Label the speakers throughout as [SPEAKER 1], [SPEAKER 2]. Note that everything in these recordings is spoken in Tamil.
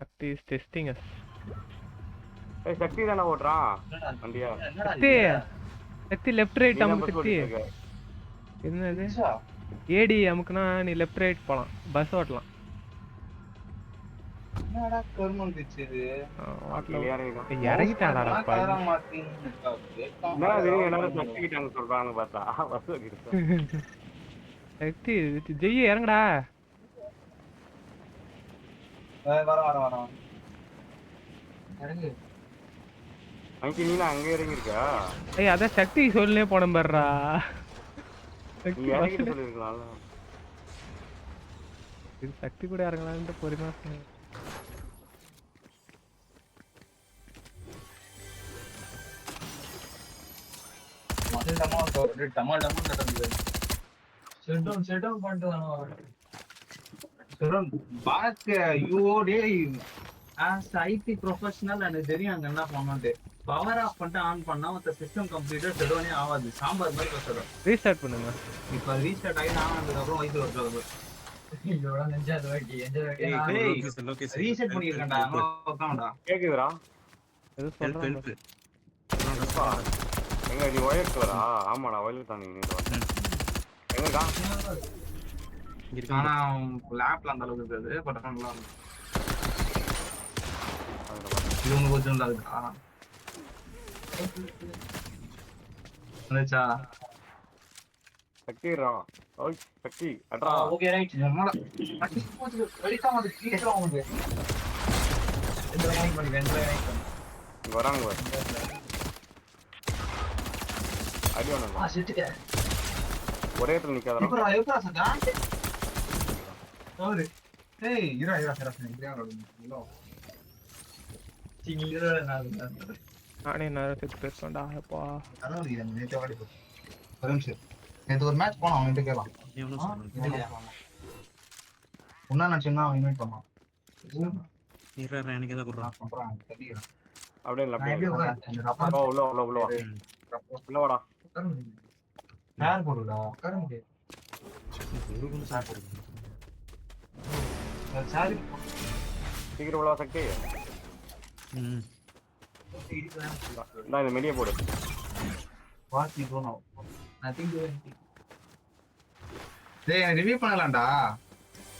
[SPEAKER 1] Sakthi is testing as.
[SPEAKER 2] ஏய் சக்தி தான ஓட்றான் வண்டியா.
[SPEAKER 1] சக்தி லெஃப்ட் ரைட் அமுக்கு சக்தி. என்னது ஏடி அமுக்குனா நீ லெஃப்ட் ரைட் போலாம், பஸ் ஓட்டலாம்.
[SPEAKER 3] என்னடா கர்மம் கிச்சிது
[SPEAKER 1] இறங்கிட்டாடா
[SPEAKER 3] காரா மாத்தின்
[SPEAKER 2] என்ன இது எல்லாரும் சக்தி கிட்டாங்க சொல்றாங்க பார்த்தா பஸ் ஓட்டிட்டு.
[SPEAKER 1] சக்தி ஜெய் இறங்கடா.
[SPEAKER 3] வர இறங்கு.
[SPEAKER 2] அங்க நீ அங்க இறங்கி இருக்கா?
[SPEAKER 1] ஏய் அதான் சக்தி சொல்லே போன பாருடா.
[SPEAKER 2] நீ இறங்கிட்டு சொல்லிருக்கலாம்ல.
[SPEAKER 1] இது சக்தி கூட இறங்கலாம்னு பொறுமையா சொன்னேன்.
[SPEAKER 3] ஐடி ப்ரொஃபஷனல் எனக்கு தெரியும் அங்க என்ன பண்ணணும்ட்டு. பவர் ஆஃப் பண்ணிட்டு ஆன் பண்ணா மத்த சிஸ்டம் கம்ப்ளீட்டா செடோனே ஆகாது. சாம்பார் மாதிரி பேசுறோம்.
[SPEAKER 1] ரீஸ்டார்ட் பண்ணுங்க.
[SPEAKER 3] இப்ப ரீஸ்டார்ட் ஆகி நான் ஆனதுக்கு அப்புறம் வயித்துல வருது. இதோட நெஞ்சா அது வாட்டி ரீசெட் பண்ணிருக்கேன்டா. உட்கார்ந்தா
[SPEAKER 2] கேக்குதுடா.
[SPEAKER 1] எது சொல்றேன்
[SPEAKER 2] எங்க நீ வயலுக்கு வரா? ஆமாடா வயலுக்கு தான் நீங்க எங்கடா?
[SPEAKER 3] ஆனா லேப்ல அந்த அளவுக்கு இருக்காது. பட் நல்லா இது ஒன்று கொஞ்சம் நல்லா இருக்கா? வந்துச்சா
[SPEAKER 2] சக்திரா? ஓய் சக்தி அட்ரா.
[SPEAKER 3] Okay right. நம்மள அடி போச்சு வெடிக்காம அது கீழே வந்து இந்த ரைட் பண்ணி
[SPEAKER 2] வராங்க வர அடி வந்தா
[SPEAKER 3] செட்டுக்க
[SPEAKER 2] ஒரே இடத்துல நிக்காதடா.
[SPEAKER 3] இப்போ ஐயோடா சதா ஓரு ஏய் இரா இங்கயா இல்லோ சிங்கிரா
[SPEAKER 1] நானே நேரா செட் பேசண்டா. அப்பா
[SPEAKER 3] அதான் இது நேத்து வாடி போ. ஒரு நிமிஷம். நேத்து ஒரு மேட்ச் போனா அவன்கிட்ட கேளா. உன்ன நான் சின்ன அவன் இன்வைட் பண்ணான்.
[SPEAKER 4] இரா எனக்கு ஏதா குறா
[SPEAKER 3] பண்றான் தெரியல.
[SPEAKER 2] அப்படியே இல்ல
[SPEAKER 3] அப்படியே
[SPEAKER 2] அப்படியே உள்ள வாடா.
[SPEAKER 3] யார் போடுடா உட்கார முடியாது. சாரி
[SPEAKER 2] சீக்கிரம் உள்ள சக்தி. நான் இந்த மெடியை போடு.
[SPEAKER 3] What you don't know nothing to டேய் ரிவ்யூ பண்ணலாம்டா.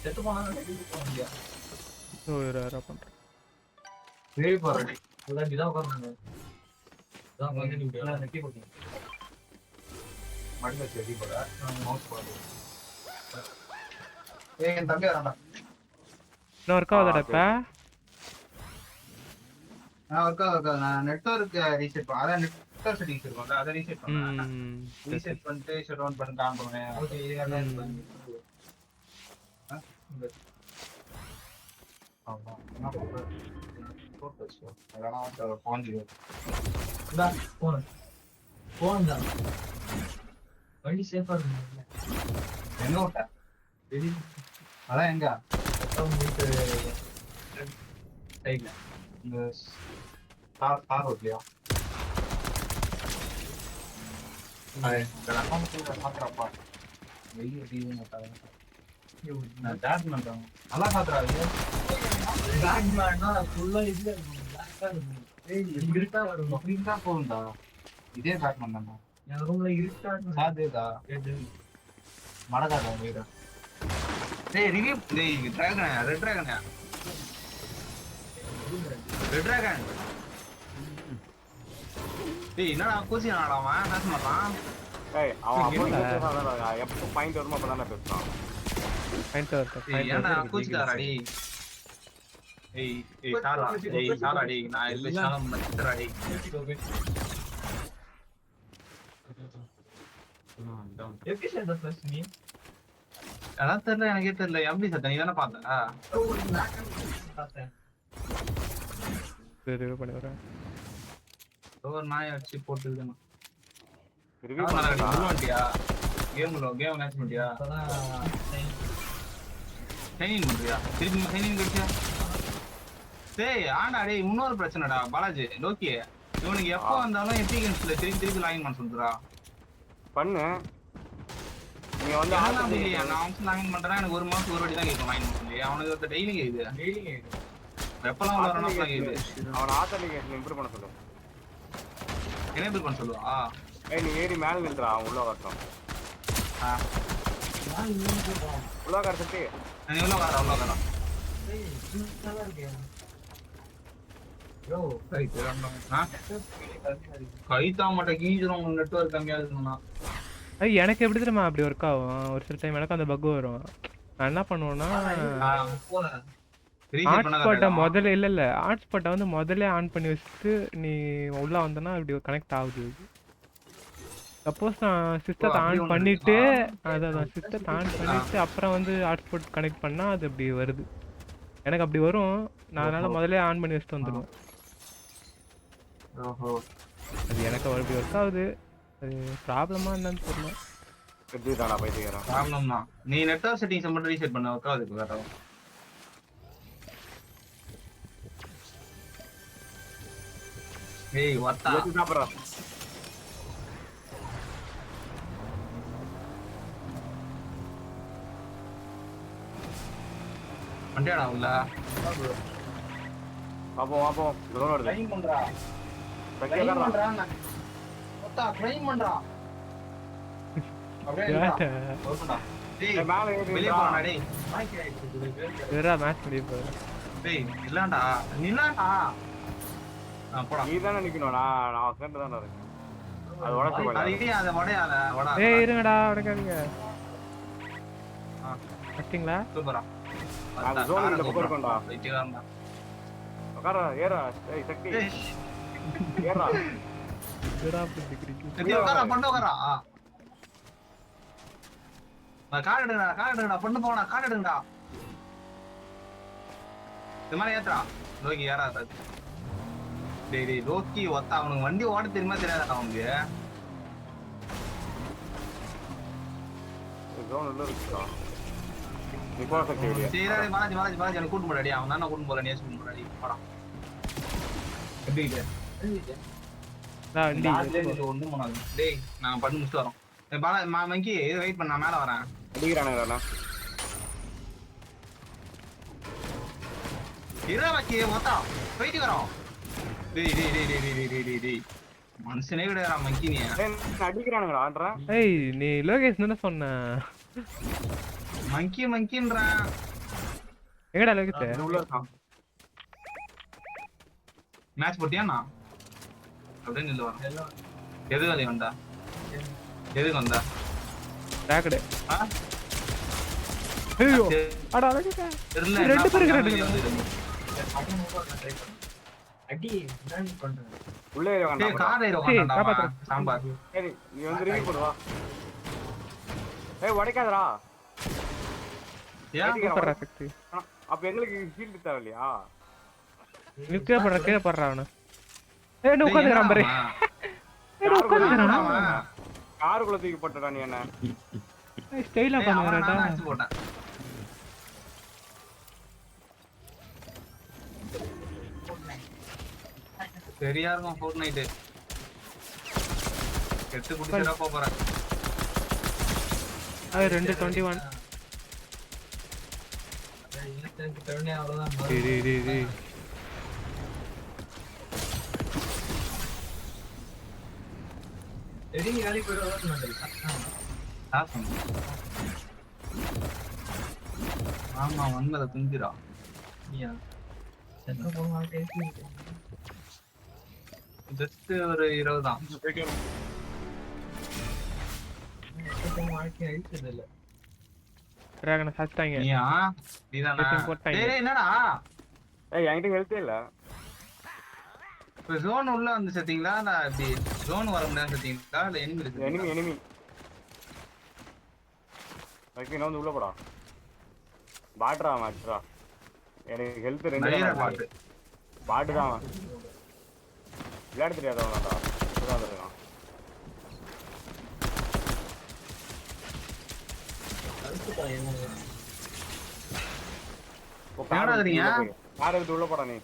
[SPEAKER 3] செத்து போனா ரிவ்யூ பண்ண முடியாது.
[SPEAKER 1] ஓரா பண்றேன்.
[SPEAKER 3] ரிவ்யூ போறடி. உள்ள இதான் உட்கார்ந்தாங்க. இதான் வந்து நீ எல்லாம் நெட்டி போட்டீங்க. மடில செடி போட மவுஸ் போடு. ஏய் என் தம்பி வரடா.
[SPEAKER 1] இன்னும் ஒர்க் ஆகுதாடா இப்ப?
[SPEAKER 3] நான் ஒர்க் ஆகுது. நான் நெட்வொர்க் ரீசெட் பண்ண. அதான் நெட்வொர்க் செட்டிங்ஸ் இருக்கும்ல அத ரீசெட் பண்ணேன். ரீசெட் பண்ணிட்டு ஷட் டவுன் பண்ணிட்டு ஆன் பண்ணுவேன். ஓகே இதெல்லாம் பண்ணி. ஆமா நான் போறேன். போறேன். அதான் போன்ஜி. இந்தா போன் தான். வண்டி சேஃபா இருக்கு. எங்க ஓட்ட? வெளிய. அதான் எங்க? வீட்டு சைடுல. இந்த கார் ஓட்டலையா? அது நான் பாக்குறப்பா. வெளிய டிவி மாட்டாங்க. நான் டாட் பண்றேன். நல்லா பாக்குறாங்க. பேட்மேன்னா ஃபுல்லா இதுல பிளாக்கா இருக்கு. ஏய் இருட்டா வரும். இருட்டா போகும்டா. இதே பேட்மேன் தானா? என் ரூம்ல இருட்டா சாதேதா. கேட்டு மடகாதா வீரா. டேய் ரிவ்யூ டேய் dragon red dragon. Red dragon. டேய் என்னடா கோசி நாடாமா பேச மாட்டான்.
[SPEAKER 2] ஏய் அவன் அப்போ எப்போ பாயிண்ட் வருமா அப்பதானே பேசுறான்.
[SPEAKER 1] பாயிண்ட் வரட்டும்.
[SPEAKER 3] ஏன்டா கோச்சிக்காரா டேய். ஏய் சாலா டேய் நான் இல்ல சாலா மச்சரா டேய். எபிசோட் த ஃபர்ஸ்ட் நீ அதான் தெரியல எனக்கே தெரியல. எப்படி சத்த நீ தானே பார்த்தா?
[SPEAKER 1] ரிவ்யூ பண்ணி வரேன்.
[SPEAKER 3] ஒரு நாய் அடிச்சு போட்டுருக்கணும்.
[SPEAKER 2] ரிவ்யூ பண்ணலாம்டியா?
[SPEAKER 3] கேம் மேட்ச் பண்ணியா? சைனிங் பண்றியா? திருப்பி சைனிங் கடிச்சா? டேய் ஆண்டா டேய் இன்னொரு பிரச்சனைடா பாலாஜி லோக்கி. இவனுக்கு எப்போ வந்தாலும் எபிகன்ஸ்ல திருப்பி லாகின் பண்ண சொல்றா.
[SPEAKER 2] பண்ணு. நீ வந்து
[SPEAKER 3] நான் வந்து லாகின் பண்றேன். எனக்கு ஒரு மாசம் ஒரு வாட்டி தான் கேட்கும் லாகின் பண்ணி. அவனுக்கு டெய்லி கேக்குது. வெப்பலாம் உள்ள வரணும் கேக்குது.
[SPEAKER 2] அவன் ஆத்தன்டிகேஷன் இம்ப்ரூவ் பண்ண சொல்லு.
[SPEAKER 3] எனேபிள் பண்ண சொல்லுவா.
[SPEAKER 2] ஏய் நீ ஏறி மேல நில்றா அவன் உள்ள வரட்டும். உள்ள வரதுக்கு
[SPEAKER 3] நீ உள்ள வர. கைத்தா மட்டும் கீஞ்சிரும் நெட்வொர்க் கம்மியா இருக்குன்னா.
[SPEAKER 1] எனக்கு எப்படி தெரியுமா அப்படி ஒர்க் ஆகும்? ஒரு சில டைம் எனக்கு அந்த பக் வரும். நான் என்ன பண்ணுவேன்னா ஹாட்ஸ்பாட்டை முதல்ல இல்ல ஹாட்ஸ்பாட்டை வந்து முதல்ல ஆன் பண்ணி வச்சுட்டு நீ உள்ள வந்தனா இப்படி கனெக்ட் ஆகுது. சப்போஸ் நான் சிஸ்டத்தை ஆன் பண்ணிட்டு அதான் சிஸ்டத்தை ஆன் பண்ணிட்டு அப்புறம் வந்து ஹாட்ஸ்பாட் கனெக்ட் பண்ணா அது அப்படி வருது. எனக்கு அப்படி வரும். நான் அதனால முதல்ல ஆன் பண்ணி வச்சுட்டு வந்துடுவேன். அது எனக்கு அப்படி ஒர்க் ஆகுது. அது ப்ராப்ளமா என்னன்னு தெரியல.
[SPEAKER 2] எப்படிதானா பைத்தியக்காரன்
[SPEAKER 3] ப்ராப்ளம் தான். நீ நெட்வொர்க் செட்டிங்ஸ் மட்டும் ரீசெட் பண்ண ஒர்க் ஆகுது வேற. ஏய் வத்தா
[SPEAKER 2] ஏத்தி சாப்பிடுறா.
[SPEAKER 3] வண்டியாடா உள்ள
[SPEAKER 2] பாப்போம் ட்ரோன் வருது.
[SPEAKER 3] ட்ரைன் பண்றா.
[SPEAKER 2] பைத்தியக்காரன்
[SPEAKER 3] வத்தா ட்ரைன் பண்றா. அப்படியே ஓபன்டா. டேய்
[SPEAKER 2] மேல ஏறி
[SPEAKER 3] வெளிய போடா டேய்.
[SPEAKER 1] வேற மேட்ச் முடிய போகுது.
[SPEAKER 3] டேய் இல்லடா நில்லாடா. போடா.
[SPEAKER 2] நீ தானே நிக்கணும். நான் சேர்ந்து தானே இருக்கேன். அது உடைச்சு போயிடலாம்.
[SPEAKER 3] அது இடி அத உடையாத உடா.
[SPEAKER 1] ஏய் இருங்கடா உடைக்காதீங்க. கட்டிங்களா?
[SPEAKER 3] சூப்பரா.
[SPEAKER 2] அந்த ஜோன் இந்த பக்கம் இருக்கோம்டா.
[SPEAKER 3] வெயிட்டிங்கா
[SPEAKER 2] உட்கார ஏறா. ஏய் சக்தி ஏறா.
[SPEAKER 1] என்னடா இப்படி கிரிக்கி?
[SPEAKER 3] சக்தி உட்காரா பண்ணு உட்காரா. நான் கார்டு எடுங்கடா பண்ணு போடா கார்டு எடுங்கடா. இந்த மாதிரி ஏத்துறா. லோகி ஏறாத. டேய் லோகி ஒத்த அவனுக்கு வண்டி ஓட தெரியுமா தெரியாதா அவனுக்கு?
[SPEAKER 2] ஜோன் உள்ள இருக்குடா. நீ போ சக்தி வெளிய.
[SPEAKER 3] சரி பாலாஜி எனக்கு கூட்டு போடாடி. அவன் தான கூட்டு போல நீ கூட்டு போடாடி. போடா. எப்படி இருக்கு?
[SPEAKER 1] நான் வண்டி
[SPEAKER 3] ஒண்ணும் பண்ணாது. டேய் நான் பண்ணி முடிச்சிட்டு வரோம். பாலா மங்கி வெயிட் பண்ண நான் மேல வரேன்.
[SPEAKER 2] அடிக்குறானுங்கடா.
[SPEAKER 3] இரவாக்கி ஒத்தா போயிட்டு வரோம். டேய் மனுஷனே கிடையாதா மங்கி நீ.
[SPEAKER 2] அடிக்கிறானுங்கடா.
[SPEAKER 1] ஏய் நீ லோகேஷ் என்ன சொன்ன?
[SPEAKER 3] மங்கின்றான்.
[SPEAKER 1] எங்கடா லோகேஷ்?
[SPEAKER 2] உள்ள இருக்கான்.
[SPEAKER 3] மேட்ச் போட்டியாண்ணா? அப்படியே நில்லு வர. எதுக்கு வந்தா?
[SPEAKER 1] ராக்கெட்.
[SPEAKER 3] ஆ?
[SPEAKER 1] ஐயோ அட லோகேஷ்.
[SPEAKER 3] தெரியல.
[SPEAKER 1] ரெண்டு பேருக்கு ரெண்டு.
[SPEAKER 3] அடி நான் பண்றேன்.
[SPEAKER 2] உள்ள ஏறி வாங்க.
[SPEAKER 3] டேய் கார் ஏறி வாங்கடா. சாம்பார்.
[SPEAKER 2] சரி நீ வந்து ரிவ்யூ போடு வா. ஏய் உடைக்காதடா.
[SPEAKER 3] ஏன்
[SPEAKER 1] பண்றா சக்தி?
[SPEAKER 2] அப்ப எங்களுக்கு ஷீல்ட் தேவையில்லையா?
[SPEAKER 1] நிக்கே பண்ற கீழ பண்றா அவன. ஏய் நீ உட்கார்ந்துறான் பாரு. ஏய் உட்கார்ந்துறான்.
[SPEAKER 2] காருக்குள்ள தூக்கி போட்டடா நீ என்ன?
[SPEAKER 1] ஏய் ஸ்டைலா பண்ணுறடா.
[SPEAKER 3] மேட்ச் போட்டேன். சரியா இருக்கும் ஃபோர்ட்நைட். கெட்டு குடிச்சறா போறேன்.
[SPEAKER 1] அது 221. டேய்
[SPEAKER 3] எடிங் காலி போறதா ஆமா வந்தத துங்கிரா. சென்ட்ரல் போனா டேஸ்ட் ஜஸ்ட் ஒரு 20 தான்.
[SPEAKER 1] டிராகனை சாச்சாங்க.
[SPEAKER 3] நீதானா? டேய் என்னடா?
[SPEAKER 2] ஏய் என்கிட்ட ஹெல்த் இல்ல.
[SPEAKER 3] இப்ப ஜோன் உள்ள வந்து செட்டிங்களா இல்ல அப்படி ஜோன் வர முடியாது செட்டிங்களா இல்ல எனிமி இருக்கு?
[SPEAKER 2] எனிமி. ஓகே நான் வந்து உள்ள போடா. பாட்ரா மாட்ரா. எனக்கு ஹெல்த் ரெண்டு
[SPEAKER 3] பாட்.
[SPEAKER 2] பாட் தான். விளையாட தெரியாதவனாடா. இதுதான் இருக்கான். கார் எடுத்து உள்ள போடா நீ.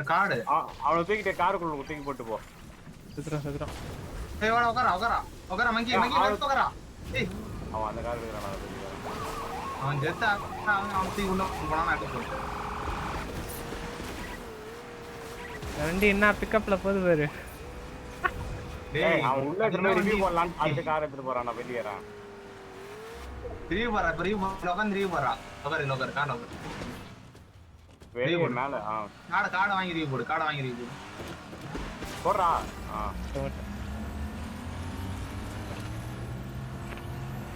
[SPEAKER 3] கார்டு
[SPEAKER 2] அவனை தூக்கிட்டு காருக்குள்ள தூக்கி போட்டு போ.
[SPEAKER 1] சுத்துறான்.
[SPEAKER 3] ஏய் வாடா உட்கார மங்கி உட்கார. ஏய்
[SPEAKER 2] அவன் அந்த கார் எடுக்கறானா?
[SPEAKER 3] அவன் ஜெத்தா அவன் தூக்கி உள்ள போனா நான் எடுத்து
[SPEAKER 1] வண்டி என்ன பிக்கப்ல போகுது பாரு.
[SPEAKER 2] டேய் அவன் உள்ள எடுத்து ரிவ்யூ பண்ணலாம் அடுத்த கார் எடுத்துட்டு போறான் நான் வெளியேறேன்.
[SPEAKER 3] ரிவ்யூ போறா உட்காந்து ரிவ்யூ போறா. நோக்கர் காண
[SPEAKER 2] வெளிய மேல
[SPEAKER 3] காடை வாங்கி ரிவ்யூ போடு.
[SPEAKER 2] போடுறா.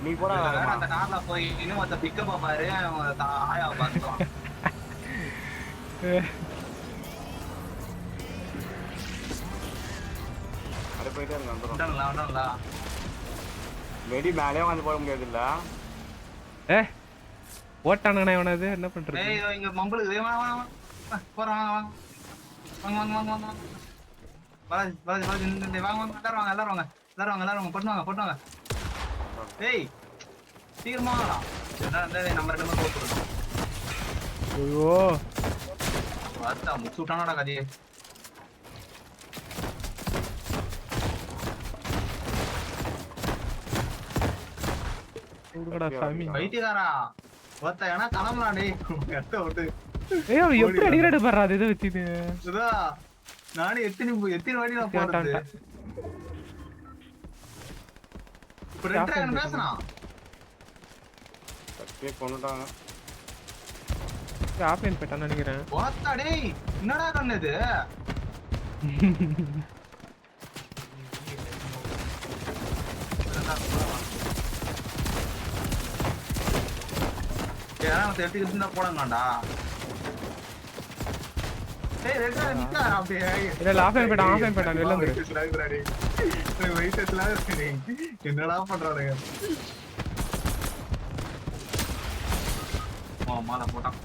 [SPEAKER 2] நீ போடா.
[SPEAKER 3] அந்த கார்ல போய் இன்னும் அந்த பிக்கப் பாரு ஆயா பாத்துக்கலாம்.
[SPEAKER 2] அட போயிட்டே இருங்க.
[SPEAKER 3] வந்துடல
[SPEAKER 2] வெடி மேலே வந்து போக முடியாது இல்ல.
[SPEAKER 1] ஓட்டானே இவனது என்ன பண்றது?
[SPEAKER 3] ஏய் இங்க மம்பளுக்கு போறான். வாங்க எல்லாரும் போட்டுவாங்க. ஏய் சீக்கிரமா வாடா. நம்ம 2 பேரும் போட்டுறோம்.
[SPEAKER 1] ஐயோ
[SPEAKER 3] வாடா முச்சுட்டானடா கதியே.
[SPEAKER 1] ஊருடா சாமி.
[SPEAKER 3] வைத்தியகாரா ஒருத்தனா கிளம்பலாம் டேய். கட்ட விட்டு
[SPEAKER 1] ஏய் அவன் எப்படி அடிக்கிறாடு பாரு. இதை வச்சுது
[SPEAKER 3] சுதா நானே எத்தனை வாட்டி நான் போறது. இப்ப ரெண்டு பேசனா
[SPEAKER 2] கட்டியே கொன்னுட்டாங்க.
[SPEAKER 1] ஆஃப்லைன் போய்ட்டான்னு நினைக்கிறேன்.
[SPEAKER 3] ஒருத்தா டேய் என்னடா கண்ணது. எடுத்துக்கிட்டு போடாங்கடா. என்னடா பண்றானுங்க. மாலை போட்டான்.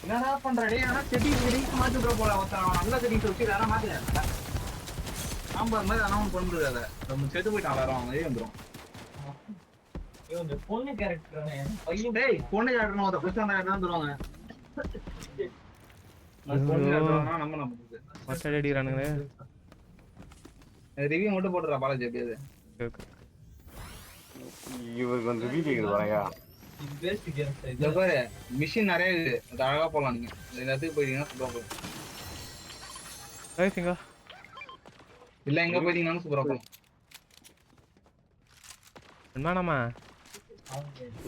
[SPEAKER 3] என்னடா பண்றே? ஆனா செட்டிங்ஸ் மாத்தி விட போல. நல்ல செட்டிங்ஸ் வச்சு வேற மாத்தி சாம்பார் மாதிரி அனௌன்ஸ் பண்றது. நம்ம செத்து போயிட்டான். வேற அவங்க வந்துடும். பொண்ணு கேரக்டர் டேய் பொண்ணு கேரக்டர் அத பிரச்சனை தான் வந்துருவாங்க. பொண்ணு கேரக்டர்னா நம்ம மொட்டை அடிறானுங்க. ரிவ்யூ மட்டும் போடுறா பாலாஜி அப்படியே.
[SPEAKER 2] இவருக்கு வந்து வீடியோ வரையா
[SPEAKER 3] இந்த பாரு மிஷின் நிறைய இருக்கு. அது அழகா போலாம். நீங்க இந்த இடத்துக்கு போயிட்டீங்கன்னா சூப்பரா போகும். இல்ல எங்க போயிட்டீங்கன்னா சூப்பரா போகும்.
[SPEAKER 1] என்னமா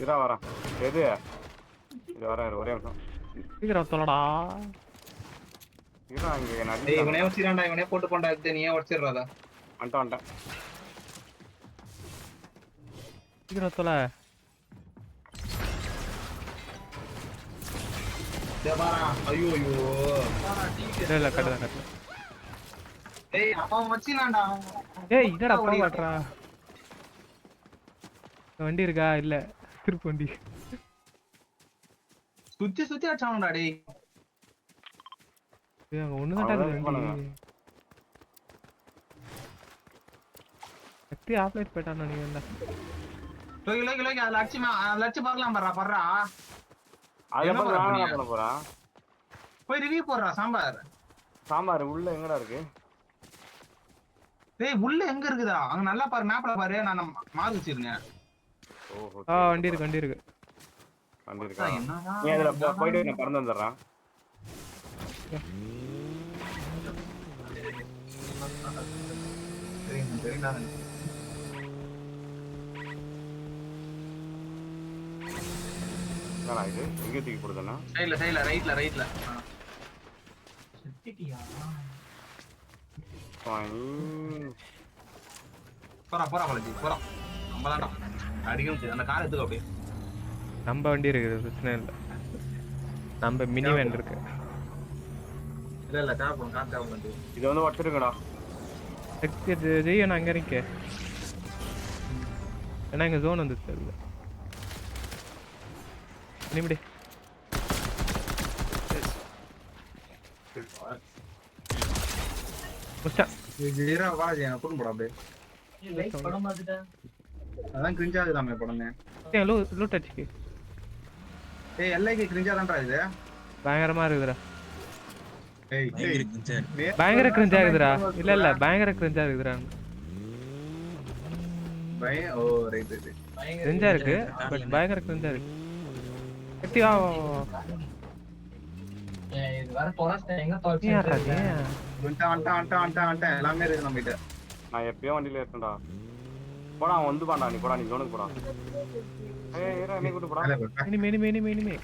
[SPEAKER 2] இதா வரேன். எது இது வரேன். ஒரே நிமிஷம்
[SPEAKER 1] சீக்கிரம் சொல்லடா.
[SPEAKER 2] இதா இங்க நான்
[SPEAKER 3] டேய் இவனே வச்சிரான்டா. இவனே போட்டு போண்டா. நீயே வச்சிரறடா.
[SPEAKER 2] வந்துட்டேன்.
[SPEAKER 1] சீக்கிரம் சொல்ல.
[SPEAKER 3] தேவாரா ஐயோ
[SPEAKER 1] இல்ல கட்டல.
[SPEAKER 3] டேய் அவன் வச்சினான்டா.
[SPEAKER 1] ஏய் என்னடா போடுறா. வண்டி இருக்கா? இல்ல திருப்பு வண்டி
[SPEAKER 3] சுத்தி அடிச்சானுடா. டேய்
[SPEAKER 1] அங்க ஒண்ணுதான் வண்டி. சக்தி ஆஃப்லைன் போயிட்டான் நீங்க.
[SPEAKER 3] அதுல அடிச்சு பார்க்கலாம். பர்றா
[SPEAKER 2] பண்ண போறான்.
[SPEAKER 3] போய் ரிவ்யூ போடுறா.
[SPEAKER 2] சாம்பார் உள்ள எங்கடா இருக்கு?
[SPEAKER 3] டேய் உள்ள எங்க இருக்குதா? அங்க நல்லா பாரு. மேப்ல பாரு. நான் மார்க் வச்சிருக்கேன்.
[SPEAKER 1] வண்டி இருக்கு.
[SPEAKER 2] நீ அதுல போயிட்டு நான் பறந்து வந்துடுறேன். இது எங்க தூக்கி போடுதுன்னா
[SPEAKER 3] சைடுல ரைட்ல போறா பாலாஜி போறா. நம்மளாடா அடிக்கும். அந்த கார் எடுத்துக்க அப்படியே.
[SPEAKER 1] நம்ம வண்டி இருக்குது பிரச்சனை இல்ல. நம்ம மினி வேன் இருக்கு.
[SPEAKER 3] இல்ல கார் போங்க.
[SPEAKER 2] இது வந்து வச்சிருக்கடா.
[SPEAKER 1] ஜெய் நான் அங்க இருக்கேன். ஏன்னா இங்க ஜோன் வந்து தெரியல. நிமிடி முஸ்டா
[SPEAKER 3] ஜீரா வாஜே நான் போன் போட அப்படியே. லைக் படம் பார்த்துட்டேன். அதான் கிரிஞ்ச் ஆகுதாமே படமே.
[SPEAKER 1] ஏய் லூட் அடிச்சு.
[SPEAKER 3] ஏய் எல்லைக்கு கிரிஞ்சா தான்டா இது.
[SPEAKER 1] பயங்கரமா இருக்குடா.
[SPEAKER 3] ஏய்
[SPEAKER 1] பயங்கர கிரிஞ்சா இருக்குடா. இல்ல பயங்கர கிரிஞ்சா இருக்குடா.
[SPEAKER 3] ஓ ரைட்
[SPEAKER 1] கிரிஞ்சா இருக்கு. பட் பயங்கர கிரிஞ்சா இருக்கு. கட்டி வா.
[SPEAKER 3] இது வர தொலைச்சிட்டேன் எங்க தொலைச்சு
[SPEAKER 1] ஏன் ஆகாது
[SPEAKER 3] எல்லாமே இருக்கு நம்ம கிட்ட.
[SPEAKER 2] நான் எப்பயோ வண்டியில இருக்கேன்டா. போடா அவன் வந்து பாண்டா, நீ போடா, நீ ஜோனுக்கு போடா. ஏய் ஏறா என்னை கூட்டு போடா.
[SPEAKER 1] இனிமே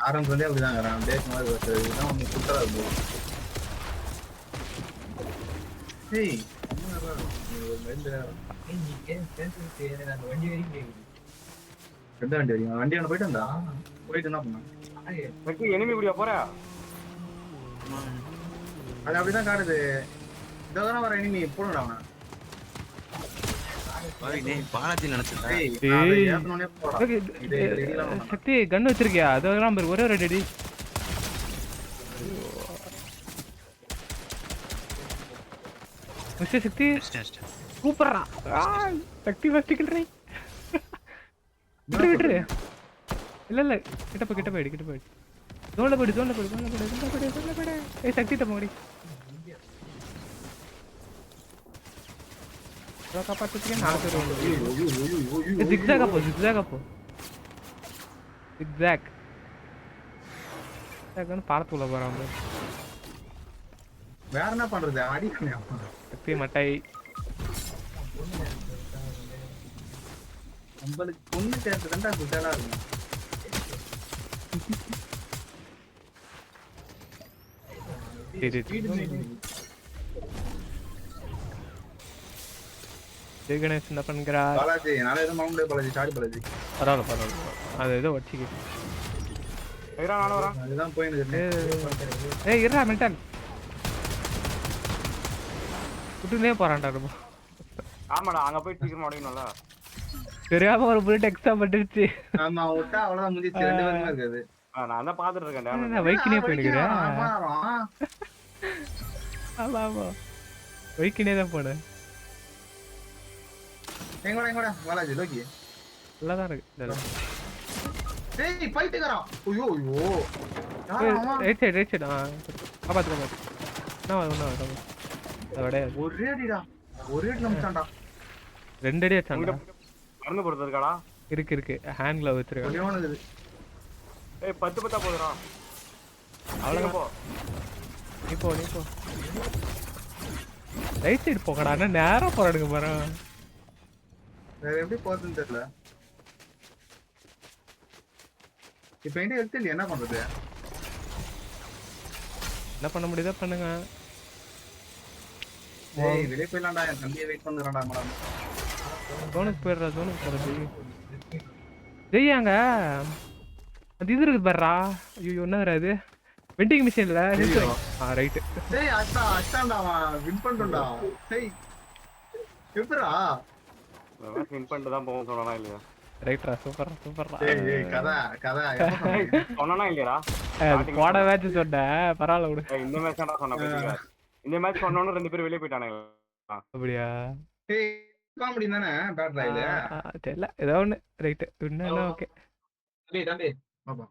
[SPEAKER 3] ஆரம்பத்துலேயே அப்படிதான் இருக்கிறான். பேஸ் மாதிரி வருது. இதுதான் ஒன்று சூப்பராக இருக்கு. ஏய் எந்த வண்டி வரைக்கும் வண்டி ஒன்று போயிட்டு வந்தா போயிட்டு என்ன பண்ணான்
[SPEAKER 2] எனிமி இப்படியா போற?
[SPEAKER 3] அது அப்படிதான் காட்டுது. இதெல்லாம் வர இனிமே போடுடா அவனை.
[SPEAKER 4] பாலாஜி நினைச்சிருக்கேன்.
[SPEAKER 3] ஏய் அதை ஏத்தனோனே போடா.
[SPEAKER 1] சக்தி கன் வச்சிருக்கியா? அதெல்லாம் பாரு, ஒரே ஒரு அடி. மிஸ்டர் சக்தி சூப்பரா. சக்தி ஃபர்ஸ்ட் கில் ரை. விட்டுரு இல்ல கிட்ட போயிடு. ஜோன்ல போயிடு. ஏய் சக்தி தப்ப ஓடி. காப்பாத்துறதுக்கு 4 பேர் வந்து. ஜிக்ஸாக் அப்போ. ஜிக்ஸாக் பாலத்துக்குள்ள போறான்.
[SPEAKER 3] வேற என்ன பண்றது? அடி
[SPEAKER 1] சக்தி மட்டாய்.
[SPEAKER 3] நம்மளுக்கு பொண்ணு சேர்த்து தான்டா குட்டலா இருக்கும்.
[SPEAKER 1] ஜெய் கணேஷ் என்ன பண்றார்?
[SPEAKER 3] பாலாஜி நாளை எதுவும் பண்ண முடியாது பாலாஜி. சாடி பாலாஜி
[SPEAKER 1] பரவாயில்ல அது ஏதோ வச்சுக்கிட்டு.
[SPEAKER 2] நானும் வரேன்.
[SPEAKER 3] அதுதான் போயின்னு
[SPEAKER 1] ஏய் இருடா மில்டன். விட்டுனே போறான்டா ரொம்ப.
[SPEAKER 2] ஆமாடா அங்க போய் சீக்கிரமா அடையணும்ல.
[SPEAKER 1] தெரியாம ஒரு புல்லட் எக்ஸ்ட்ரா பட்டுருச்சு.
[SPEAKER 3] ஆமா விட்டா அவ்வளவுதான் முடிச்சு. 2 பேருமே இருக்காது.
[SPEAKER 2] நான் தான் பாத்துட்டு இருக்கேன்.
[SPEAKER 1] நான் வைக்கினே போயிடுகிறேன். ஆமா வைக்கினே தான் போனேன்.
[SPEAKER 3] எங்கடா பாலாஜி லோக்கி
[SPEAKER 1] நல்லாதான் இருக்கு.
[SPEAKER 3] டேய் பைத்தியக்காரன். ஐயோ
[SPEAKER 1] ரைட் சைடு காப்பாத்து.
[SPEAKER 3] ஒரே அடிடா. ஒரே அடி நம்பிச்சான்டா.
[SPEAKER 1] 2 அடி அடிச்சான்டா.
[SPEAKER 2] மருந்து போடுறது இருக்காடா?
[SPEAKER 1] இருக்கு ஹேண்ட் கிளவ் வச்சிருக்கேன்.
[SPEAKER 3] ஒண்ணே ஒண்ணு இருக்குது.
[SPEAKER 2] ஏய் 10 10 போடுறா.
[SPEAKER 1] அவ்வளவுதான்
[SPEAKER 2] போ.
[SPEAKER 1] நீ போ ரைட் சைடு போகடா. நேரா போறானுங்க பாரு.
[SPEAKER 3] வேற எப்படி போறதுன்னு தெரியல. இப்ப என்ன ஹெல்த் இல்ல, என்ன பண்றது?
[SPEAKER 1] என்ன பண்ண முடியுதோ பண்ணுங்க.
[SPEAKER 3] ஏய் வெளிய போயிடலாம்டா. என் தம்பியை வெயிட் பண்ணுறான்டா மேடம்.
[SPEAKER 1] ஜோனுக்கு போறது. ஜெய்யாங்க அது இது இருக்குது பாருடா. ஐயோ என்ன வராது வெண்டிங் மிஷின்ல. ரைட்டு.
[SPEAKER 3] டேய் அச்சான்டா அவன் வின் பண்ணிட்டோம்டா. டேய் எப்பறா
[SPEAKER 2] வின் பண்ணிட்டு தான் போவோம் சொன்னானா இல்லையா?
[SPEAKER 1] ரைட்ரா சூப்பர்ரா.
[SPEAKER 3] ஏய் கதா
[SPEAKER 2] சொன்னானா இல்லையாடா?
[SPEAKER 1] போட மேட்ச் சொன்னேன். பரவாயில்ல விடு.
[SPEAKER 2] இந்த மேட்ச் தான் சொன்னேன். இந்த மேட்ச் சொன்னோன்னு 2 பேரும் வெளியே போயிட்டானுங்க.
[SPEAKER 1] அப்படியா?
[SPEAKER 3] டேய் காமெடி தானே பேட் ராயில.
[SPEAKER 1] தெரியல ஏதோ ஒன்று. ரைட்டு இன்னும் ஓகே.
[SPEAKER 3] தம்பி பாப்பா